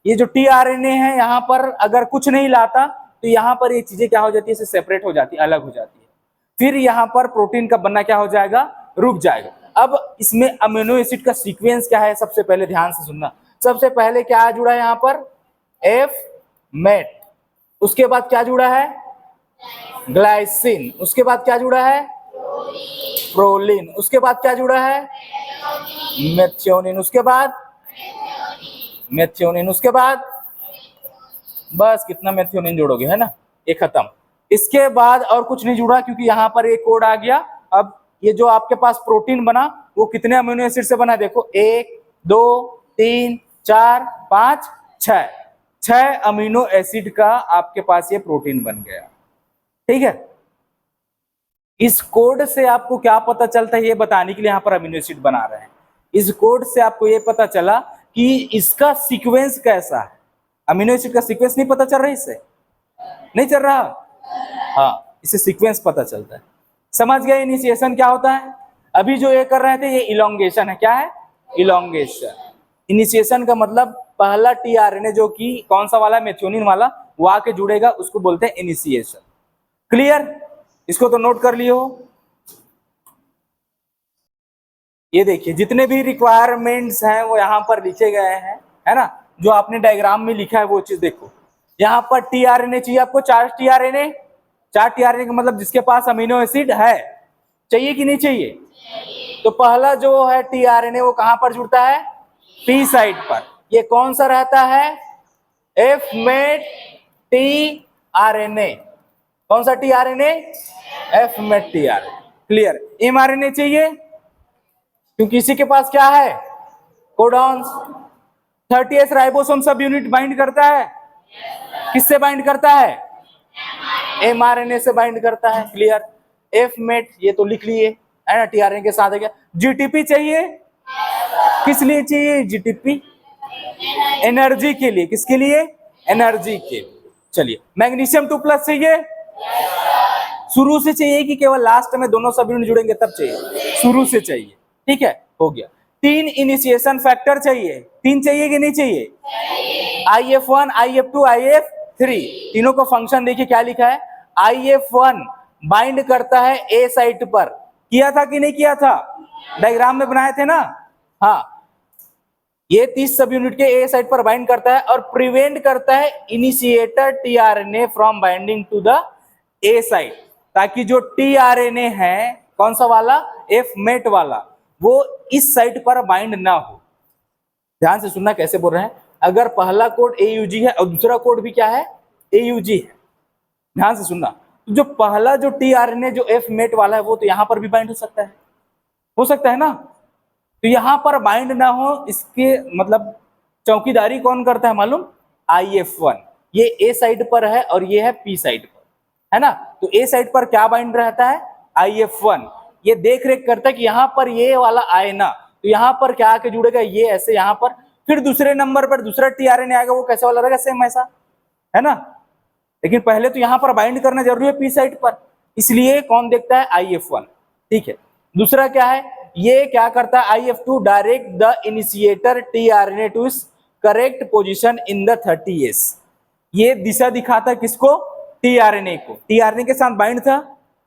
ये जो टीआरएनए है यहाँ पर अगर कुछ नहीं लाता तो यहाँ पर ये चीजें क्या हो जाती है? सेपरेट हो जाती है, अलग हो जाती है। फिर यहाँ पर प्रोटीन का बनना क्या हो जाएगा? रुक जाएगा। अब इसमें अमीनो एसिड का सीक्वेंस क्या है? सबसे पहले ध्यान से सुनना। सबसे पहले क्या जुड़ा है यहाँ पर? F met. उसके बाद क्या जुड़ा है? ग्लाइसिन। उसके बाद क्या जुड़ा है? प्रोलीन। उसके बाद क्या जुड़ा है? मेथियोनिन। उसके बाद मेथियोनिन। उसके बाद बस कितना मेथियोनिन जोड़ोगे, है ना? ये खत्म। इसके बाद और कुछ नहीं जुड़ा क्योंकि यहाँ पर एक कोड आ गया। अब ये जो आपके पास प्रोटीन बना वो कितने अमीनो एसिड से बना? देखो 1 2 3 4 5 6, 6 अमीनो एसिड का आपके पास ये प्रोटीन बन गया। ठीक है, इस कोड से आपको क्या पता चलता है ये बताने के लिए यहाँ पर अमीनो एसिड बना रहे हैं। इस कोड से आपको ये पता चला कि इसका सीक्वेंस कैसा है। अमीनो एसिड का सीक्वेंस नहीं पता चल रहा है इससे? नहीं चल रहा? हाँ, इससे सीक्वेंस पता चलता है। समझ गए इनिशिएशन क्या होता है? अभी जो ये कर रहे थे ये इलोंगेशन है। क्या है? इलोंगेशन। इनिशिएशन का मतलब पहला टीआरएनए जो कि कौन सा वाला? मेथियोनिन वाला, वो आके जुड़ेगा, उसको बोलते हैं इनिशिएशन। क्लियर? इसको तो नोट कर लियो। ये देखिए जितने भी रिक्वायरमेंट्स हैं वो यहाँ पर लिखे गए हैं, है ना? जो आपने डायग्राम में लिखा है वो चीज देखो। यहाँ पर टीआरएनए चाहिए आपको, 4 टीआरएनए। 4 टीआरएनए का मतलब जिसके पास अमीनो एसिड है, चाहिए कि नहीं चाहिए? तो पहला जो है टीआरएनए वो कहां पर जुड़ता है? पी साइड पर। ये कौन सा रहता है? F met tRNA. कौन सा tRNA? F met tRNA. Clear? MRNA चाहिए क्योंकि इसी के पास क्या है? Codons. 30S ribosome subunit bind करता है। किससे बाइंड करता है? एमआरएनए से बाइंड करता है। क्लियर? एफ मेट ये तो लिख लिए, है ना? टीआरएनए के साथ है क्या? जीटीपी चाहिए। किस लिए चाहिए जीटीपी? एनर्जी के लिए। किसके लिए? एनर्जी के लिए। चलिए, मैग्नीशियम 2+ चाहिए। शुरू से चाहिए कि केवल लास्ट में दोनों सब यूनिट जुड़ेंगे तब चाहिए? शुरू से चाहिए। ठीक है, हो गया। 3 इनिशिएशन फैक्टर चाहिए। 3 चाहिए कि नहीं चाहिए? IF1, IF2, IF3। तीनों का फंक्शन देखिए क्या लिखा है। IF1 बाइंड करता है ए साइट पर। किया था कि नहीं किया था? डायग्राम में बनाए थे ना? हाँ, ये 30 सब यूनिट के ए साइट पर बाइंड करता है और प्रिवेंट करता है initiator tRNA from binding to the A site, ताकि जो टीआरएनए है कौन सा वाला? एफ मेट वाला, वो इस साइट पर बाइंड ना हो। ध्यान से सुनना कैसे बोल रहे हैं। अगर पहला कोड AUG है और दूसरा कोड भी क्या है? AUG है। ध्यान से सुनना। जो पहला जो टीआरएनए जो एफ मेट वाला है वो तो यहां पर भी बाइंड हो सकता है ना? तो यहां पर बाइंड ना हो इसके मतलब चौकीदारी कौन करता है मालूम? IF1। ये ए साइड पर है और ये है पी साइड पर, है ना? तो ए साइड पर क्या बाइंड रहता है? IF1। ये देख रेख करता है कि यहाँ पर ये वाला आए ना, तो यहाँ पर क्या आके जुड़ेगा? ये ऐसे यहाँ पर। फिर दूसरे नंबर पर दूसरा टीआरएनए आएगा, वो कैसे वाला रहेगा? सेम ऐसा, है ना? लेकिन पहले तो यहाँ पर बाइंड करना जरूरी है पी साइड पर, इसलिए कौन देखता है? IF1। ठीक है, दूसरा क्या है? ये क्या करता है? IF2 direct the initiator tRNA to correct position in the 30S। ये दिशा दिखाता है किसको? टीआरएनए को। टीआरएनए के साथ बाइंड था,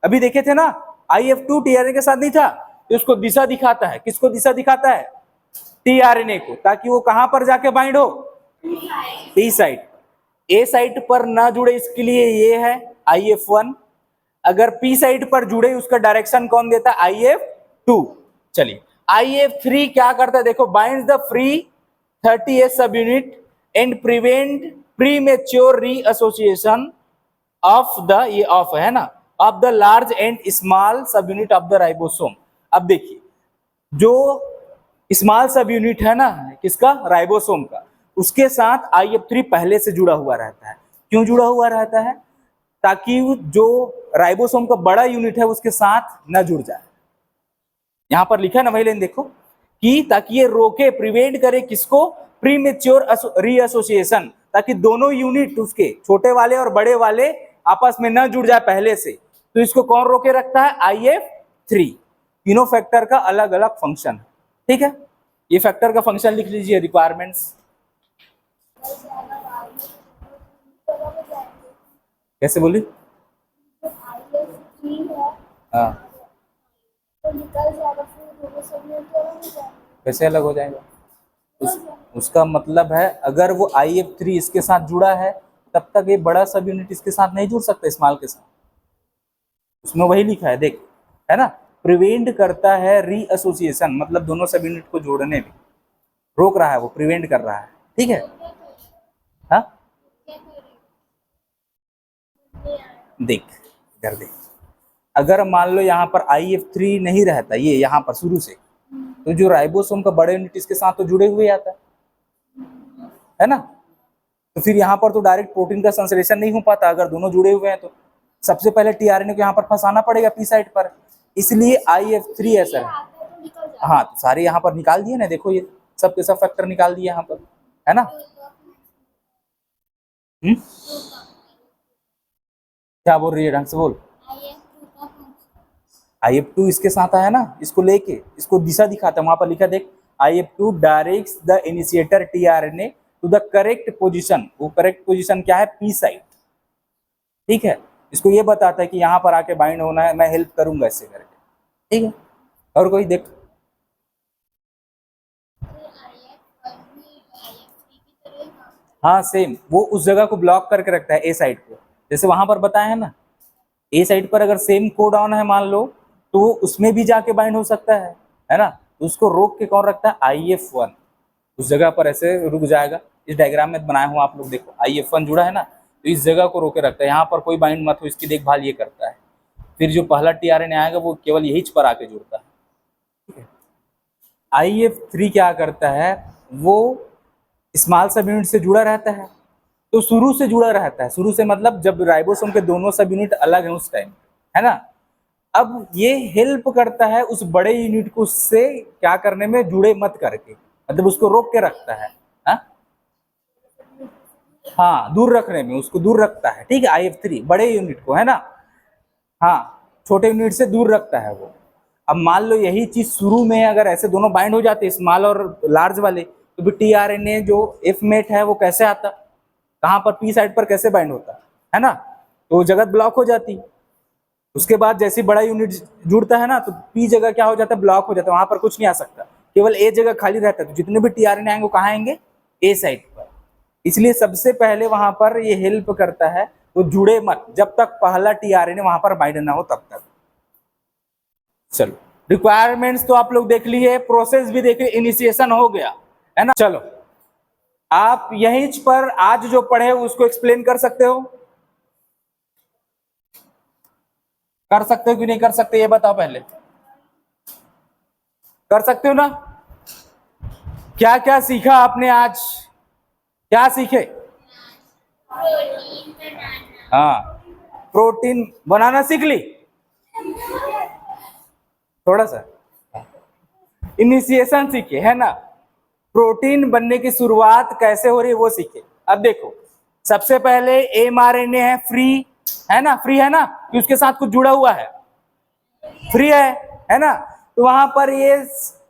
अभी देखे थे ना? IF2 टीआरएनए के साथ नहीं था, तो उसको दिशा दिखाता है। किसको दिशा दिखाता है? टीआरएनए को, ताकि वो कहां पर जाके बाइंड हो? P site. ए साइट पर ना जुड़े इसके लिए ये है IF1, अगर पी साइट पर जुड़े उसका डायरेक्शन कौन देता है? IF2। चलिए IF3 क्या करता है देखो, binds the free 30S subunit and prevent premature reassociation of the, ये ऑफ है ना, of the large and small subunit of the ribosome. अब देखिए जो स्मॉल सब यूनिट है ना किसका? राइबोसोम का, उसके साथ IF3 पहले से जुड़ा हुआ रहता है। क्यों जुड़ा हुआ रहता है? ताकि जो राइबोसोम का बड़ा यूनिट है उसके साथ न जुड़ जाए। यहां पर लिखा है ना, वही लाइन देखो कि ताकि ये रोके, प्रिवेंट करे किसको? प्रीमेच्योर रीएसोसिएशन, ताकि दोनों यूनिट उसके छोटे वाले और बड़े वाले आपस में न जुड़ जाए पहले से। तो इसको कौन रोके रखता है? IF3। तीनों फैक्टर का अलग अलग फंक्शन है, ठीक है। ये फैक्टर का फंक्शन लिख लीजिए, रिक्वायरमेंट्स। कैसे बोली? हाँ, कैसे अलग हो जाएगा? उसका मतलब है अगर वो IF3 इसके साथ जुड़ा है तब तक ये बड़ा सब यूनिट इसके साथ नहीं जुड़ सकता स्मॉल के साथ। उसमें वही लिखा है देख, है ना, प्रिवेंट करता है रीएसोसिएशन, मतलब दोनों सब यूनिट को जोड़ने में रोक रहा है, वो प्रिवेंट कर रहा है, ठीक है। हाँ देख इधर देख, अगर मान लो यहाँ पर IF3 नहीं रहता, ये यहाँ पर शुरू से, तो जो राइबोसोम का बड़े यूनिट इसके साथ तो जुड़े हुए आता है ना, तो फिर यहाँ पर तो डायरेक्ट प्रोटीन का संश्लेषण नहीं हो पाता। अगर दोनों जुड़े हुए हैं तो सबसे पहले टीआरएनए को यहाँ पर फंसाना पड़ेगा पी साइट पर, इसलिए IF3 ऐसा है। हाँ तो सारे यहाँ पर निकाल दिए ना, देखो ये सब के सब फैक्टर निकाल दिए यहाँ पर, है ना। क्या बोल रही है, ढंग से बोल। IF2 इसके साथ आया ना, इसको लेके इसको दिशा दिखाता है, वहां पर लिखा देख, IF2 directs the initiator tRNA to the correct position. वो करेक्ट पोजीशन क्या है? पी साइट, ठीक है। इसको ये बताता है कि यहाँ पर आके बाइंड होना है, मैं हेल्प करूंगा इससे करके, ठीक है। और कोई देख, हाँ सेम, वो उस जगह को ब्लॉक करके रखता है ए साइड को, जैसे वहां पर बताया है ना, ए साइड पर अगर सेम कोड ऑन है मान लो, तो वो उसमें भी जाके बाइंड हो सकता है ना। तो उसको रोक के कौन रखता है? IF1 उस जगह पर ऐसे रुक जाएगा। इस डायग्राम में बनाया हूँ, आप लोग देखो, IF1 जुड़ा है ना, तो इस जगह को रोके रखता है, यहाँ पर कोई बाइंड मत हो, इसकी देखभाल ये करता है। फिर जो पहला टीआरएनए आएगा वो केवल यही पर आके जुड़ता है, ठीक है। IF3 क्या करता है? वो स्मॉल सब यूनिट से जुड़ा रहता है, तो शुरू से जुड़ा रहता है, शुरू से मतलब जब राइबोसोम के दोनों सब यूनिट अलग हैं उस टाइम, है ना। अब ये हेल्प करता है उस बड़े यूनिट को उससे क्या करने में, जुड़े मत करके, मतलब उसको रोक के रखता है। हाँ दूर रखने में, उसको दूर रखता है, ठीक है। IF3 बड़े यूनिट को, है ना, हाँ छोटे यूनिट से दूर रखता है वो। अब मान लो यही चीज शुरू में अगर ऐसे दोनों बाइंड हो जाते स्मॉल और लार्ज वाले, तो भी टीआरएनए जो एफ मेट है वो कैसे आता, कहाँ पर? पी साइड पर कैसे बाइंड होता है ना, तो जगह ब्लॉक हो जाती। उसके बाद जैसे बड़ा यूनिट जुड़ता है ना, तो पी जगह क्या हो जाता है? ब्लॉक हो जाता है, वहां पर कुछ नहीं आ सकता, केवल ए जगह खाली रहता है। तो जितने भी टीआरएनए आएंगे वो कहाँ आएंगे? ए साइड पर। इसलिए सबसे पहले वहां पर ये हेल्प करता है, तो जुड़े मत जब तक पहला टीआरएनए वहां पर बाइंड ना हो तब तक। चलो रिक्वायरमेंट्स तो आप लोग देख लिए, प्रोसेस भी देख लिए, इनिशिएशन हो गया, है ना। चलो आप यहीं पर आज जो पढ़े उसको एक्सप्लेन कर सकते हो, कर सकते हो कि नहीं कर सकते, ये बताओ पहले। कर सकते हो ना? क्या क्या सीखा आपने आज, क्या सीखे? हाँ प्रोटीन बनाना सीख ली, थोड़ा सा इनिशिएशन सीखे, है ना। प्रोटीन बनने की शुरुआत कैसे हो रही है वो सीखे। अब देखो सबसे पहले mRNA है, फ्री है ना, फ्री है ना, कि उसके साथ कुछ जुड़ा हुआ है, फ्री है ना। तो वहां पर ये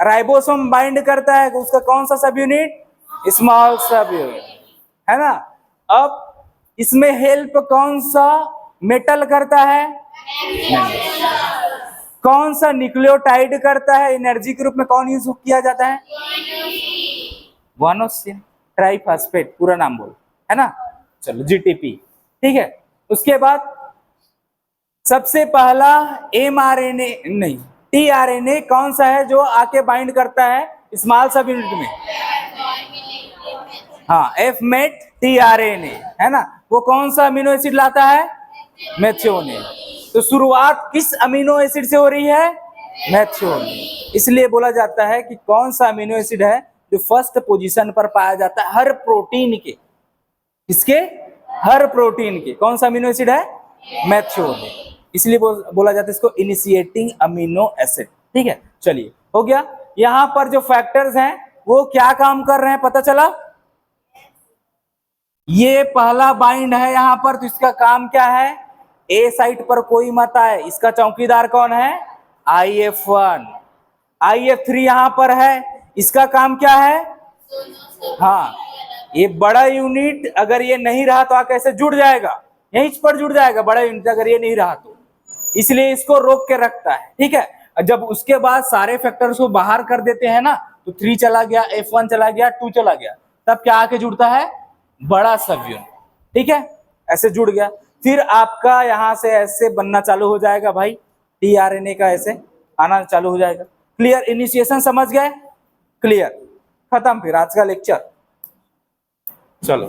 राइबोसोम बाइंड करता है, उसका कौन सा सब यूनिट? स्मॉल सब यूनिट, है ना। अब इसमें हेल्प कौन सा मेटल करता है? कौन सा न्यूक्लियोटाइड करता है एनर्जी के रूप में, कौन यूज किया जाता है? वानोसिन ट्राइफॉस्फेट, पूरा नाम बोल, है ना? चलो जीटीपी, ठीक है। उसके बाद सबसे पहला एमआरएनए नहीं टीआरएनए कौन सा है जो आके बाइंड करता है स्मॉल सब यूनिट में? हाँ, एफ मेट टीआरएनए, है ना? वो कौन सा अमीनो एसिड लाता है? मेथिओनिन। तो शुरुआत किस अमीनो एसिड से हो रही है? मेथिओनिन। इसलिए बोला जाता है कि कौन सा अमीनो एसिड है जो फर्स्ट पोजीशन पर पाया जाता है हर प्रोटीन के, किसके? हर प्रोटीन के। कौन सा अमीनो एसिड है? मेथिओनिन। इसलिए बोला जाता है इसको इनिशिएटिंग अमीनो एसिड, ठीक है। चलिए, हो गया। यहां पर जो फैक्टर्स हैं वो क्या काम कर रहे हैं, पता चला? ये पहला बाइंड है यहां पर, तो इसका काम क्या है? ए साइट पर कोई मत आए, इसका चौकीदार कौन है? IF1। IF3 यहां पर है, इसका काम क्या है? हाँ, ये बड़ा यूनिट अगर ये नहीं रहा तो कैसे जुड़ जाएगा? यहीं पर जुड़ जाएगा बड़ा यूनिट, अगर ये नहीं रहा तो। इसलिए इसको रोक के रखता है, ठीक है। जब उसके बाद सारे फैक्टर्स को बाहर कर देते हैं ना, तो 3 चला गया, F1 चला गया, 2 चला गया, तब क्या आके जुड़ता है? बड़ा सब यूनिट, ठीक है। ऐसे जुड़ गया, फिर आपका यहां से ऐसे बनना चालू हो जाएगा भाई, टीआरएनए का ऐसे आना चालू हो जाएगा। क्लियर? इनिशिएशन समझ गए? क्लियर, खत्म फिर आज का लेक्चर। चलो।